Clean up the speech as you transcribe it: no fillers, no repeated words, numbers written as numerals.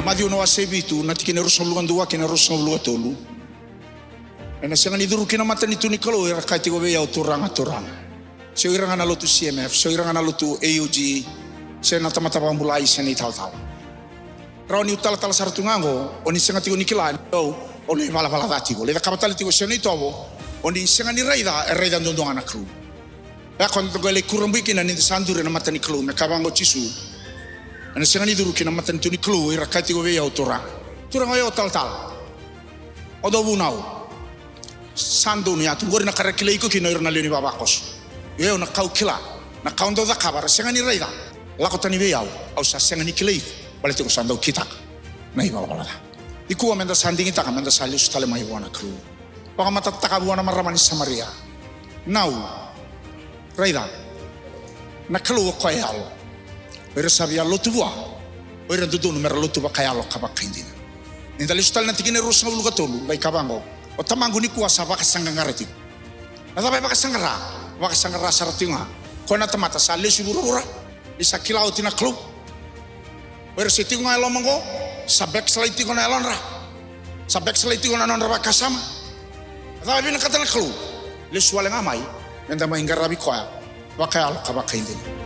Madio no asebitu na tikine rosolungan dua kina rosolungan tolu. Ena sengan iduru kina mata ni tuni kalau era kati go beya turang. So iranga na lotu CMF, so iranga na lotu AUG, se na tamata pambulai se ni tal. Rau ni utala sartu ngango, oni senga tigo nikilan, oni mala dati go. Leda kabatali tigo se ni tobo, oni senga ni raida ndondong anak kru. Ya kon to gele kurumbi kina ni sandure na mata ni klu, me kabango chisu. Ana senga ni duru kina mata ni tuni klu, era kati go beya turang. Turang ayo tal. Odo bunau. Sandu ni atu gori na karakile iko kino irna leni babakos. Yo na kau kila, na kau ndo da kabar senga ni raida. Lako tani be au sa senga ni kile bale tiko sandu kita. Na iba bala. Iku amenda sandingi taka amenda sali ustale mai wana kru. Paka mata taka buana maramani Samaria. Nau raida. Na klu ko yalo. Ere sabia lotu bua. Ere dudu numero lotu ba kayalo kabakindina. Nindali ustale na tikine rusna ulu katolu bai kabango. O tamangu ni kuasa baka sangangarati. Nata baka sangara saratinga. Kona tamata sa lesu burura. Isa kilau tina klu. Wer sitinga elo mango. Sabek selai tingo na elonra. Sabek selai tingo na nonra baka sama. Nata bina kata na klu. Lesu wale ngamai. Nenda maingarabi koya. Baka alo kabaka indini.